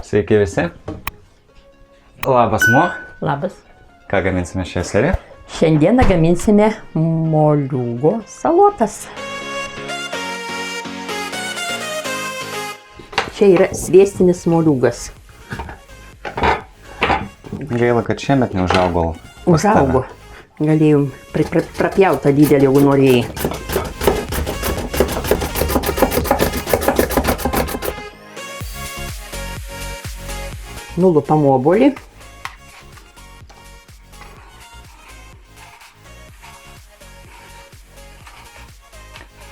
Sveiki visi. Labas, Mo. Labas. Ką gaminsime šią seriją? Šiandieną gaminsime moliūgo salotas. Čia yra sviestinis moliūgas. Gaila, kad šiemet neužaugo. Užaugo. Galėjom prapjautą didelį, jeigu norėjai. Nulupam obuolį.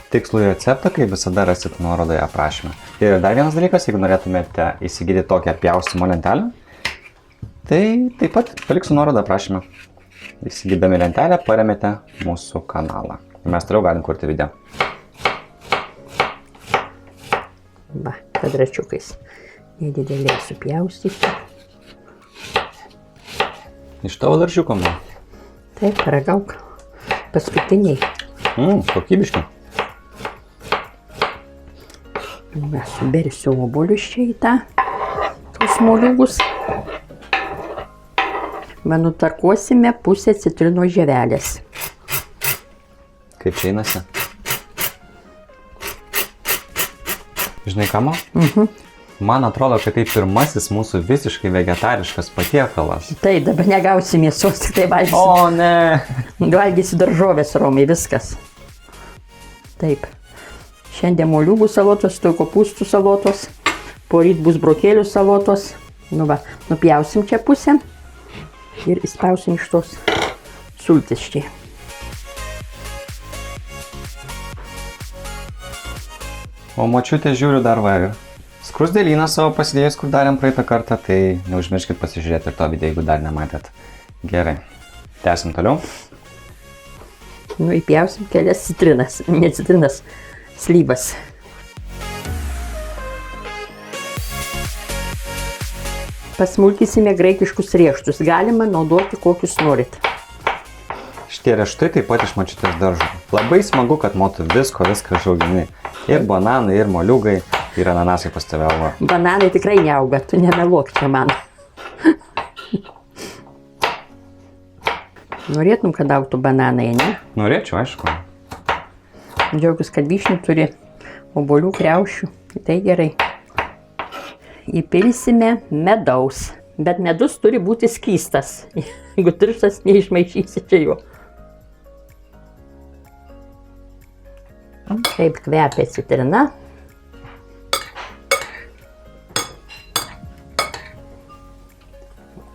Tikslų receptą, kaip visada, rasite nuorodoje aprašyme. Ir dar vienas dalykas, jeigu norėtumėte įsigyti tokią pjaustymo lentelę, tai taip pat paliksiu nuorodą aprašyme. Įsigydami lentelę paremėte mūsų kanalą. Mes toliau galim kurti video. Va, kvadračiukais. Nedideliai supjaustyti. Iš tavo daržiuko, man. Taip, ragauk. Paskutiniai. Kokybiški. Va, subersiu obuolius čia į tą, tos moliūgus. Va, nutarkuosime pusę citrinos žievelės. Kaip čia einasi? Žinai ką, man? Man atrodo, kad tai pirmasis mūsų visiškai vegetariškas patiekalas. Tai dabar negausi mėsos, tik tai valgysi. O, ne. Valgysi daržovės, Romai, viskas. Taip. Šiandien moliūgų salotos, tuoj kopūstų salotos. Poryt bus brokelių salotos. Nu va, nupjausim čia pusę. Ir įspausim iš tos sultis čia. O močiutė žiūriu dar va. Skrusdėlyną savo pasidėjus, kur darėm praeitą kartą, tai neužmirškit pasižiūrėti ir to video, jeigu dar nematėt. Gerai. Tęsim toliau. Nu, įpjausim kelias citrinas, ne citrinas, slyvas. Pasmulkysime graikiškus riešutus. Galima naudoti kokius norit. Šitie riešutai taip pat iš močiutės daržo. Labai smagu, kad motu viską žaugini. Ir bananai, ir moliūgai, ir ananasai pas tave auga. Bananai tikrai neauga, tu nemeluok čia man. Norėtum, kad augtų bananai, ne? Norėčiau, aišku. Džiaugiuosi, kad vyšnių turi obuolių kriaušių. Tai gerai. Įpilsime medaus. Bet medus turi būti skystas. Jeigu tirštas, neišmaišysi čia jo. Taip kvepia citrina.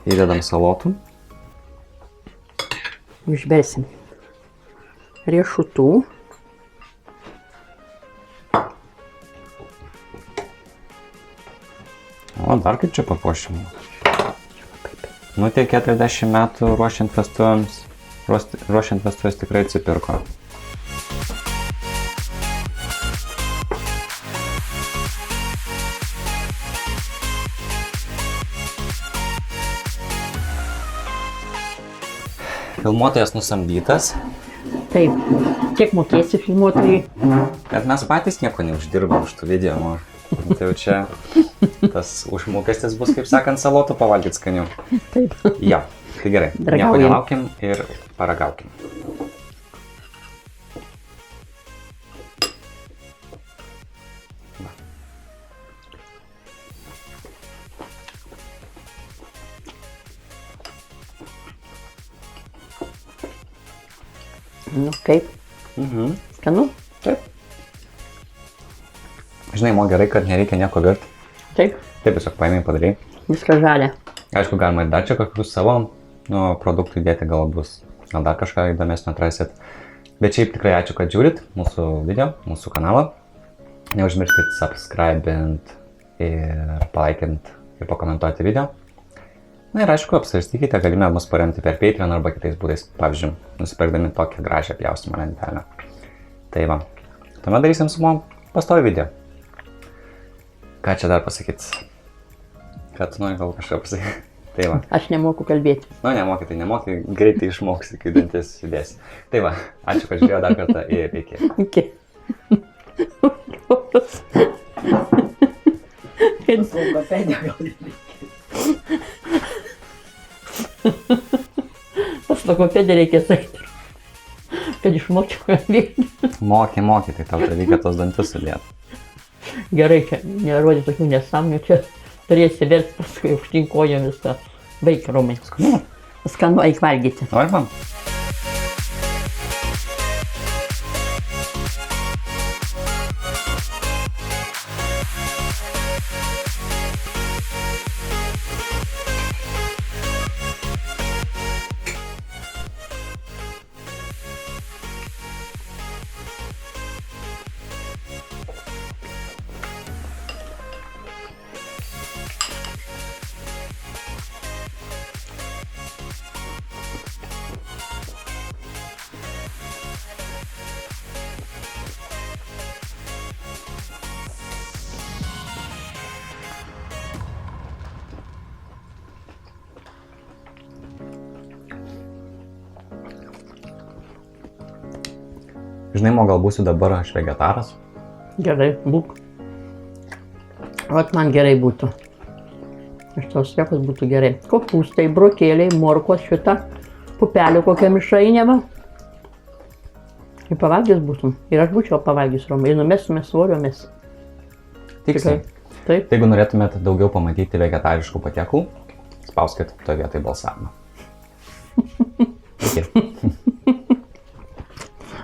Įdedam salotų. Užbersim riešutų. O, dar kaip čia papuošim. Nu, tie 40 metų ruošiant vestuvės tikrai atsipirko. Filmuotojas nusamdytas. Taip, kiek mokėsi filmuotojai? Bet mes patys nieko neuždirbam už tų video. Tai jau čia tas užmokestis bus, kaip sakant, salotų pavalgyt skaniau. Taip. Jo, tai gerai. Nieko nelaukim ir paragaukim. Nu, kaip? Skanu? Taip. Žinai, man gerai, kad nereikia nieko virti. Taip. Taip, tiesiog paėmai padarai. Viską žalia. Aišku, galima ir dar čia kokius savo produktų įdėti, gal bus, gal dar kažką įdomesnio atrasit. Bet šiaip tikrai ačiū, kad žiūrit mūsų video, mūsų kanalą. Neužmirškit subscribint ir palaikint ir pakomentuoti video. Na ir aišku, apsvarstykite galimybę mus paremti per Patreon arba kitais būdais, pavyzdžiui, nusipirkdami tokią gražią pjaustymo lentelę. Tai va, tuomet darysim su mum pastovi video. Ką čia dar pasakyt? Ką tu nori gal kažką pasakyti? Tai va. Aš nemoku kalbėti. Nu, nemoki, tai nemoki, greitai išmoksi, kai dantis judės. Tai va, ačiū, kad žiūrėjo dar kartą ir iki. Iki. Logopedija gal reikia. Pas logopediją reikia sakyti, kad išmokčiau kalbėti. Moki, tai tau reikia tos dantis sudėti. Gerai, čia nerodė tokių nesąmonių, čia turėsi versti paskui aukštyn kojomis tą vaiką Romai. Skanu. Skanu, eik valgyti. Nori man? Žinai, gal būsiu dabar aš vegetaras? Gerai, būk. Vat man gerai būtų. Iš tos sėkos būtų gerai. Kopūstai, brokėliai, morkos šitą, pupelį kokią mišrainėmą. Ir pavalgys būtum. Ir aš būčiau pavalgys, Romai. Ir numestume svorio mes. Tiksliai. Taip. Tai jeigu norėtumėte daugiau pamatyti vegetariškų patiekalų, spauskit toje vietoje balsavimą. Iki.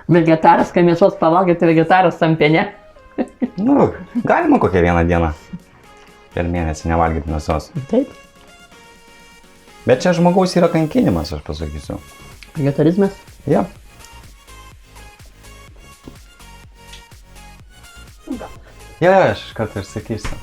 Vegetaras, kai mėsos pavalgyti, tai vegetaras tampė, ne? Nu, galima kokią vieną dieną per mėnesį nevalgyti mėsos. Taip. Bet čia žmogaus yra kankinimas, aš pasakysiu. Vegetarizmas. Ja. Ja, aš kartą ir sakysiu.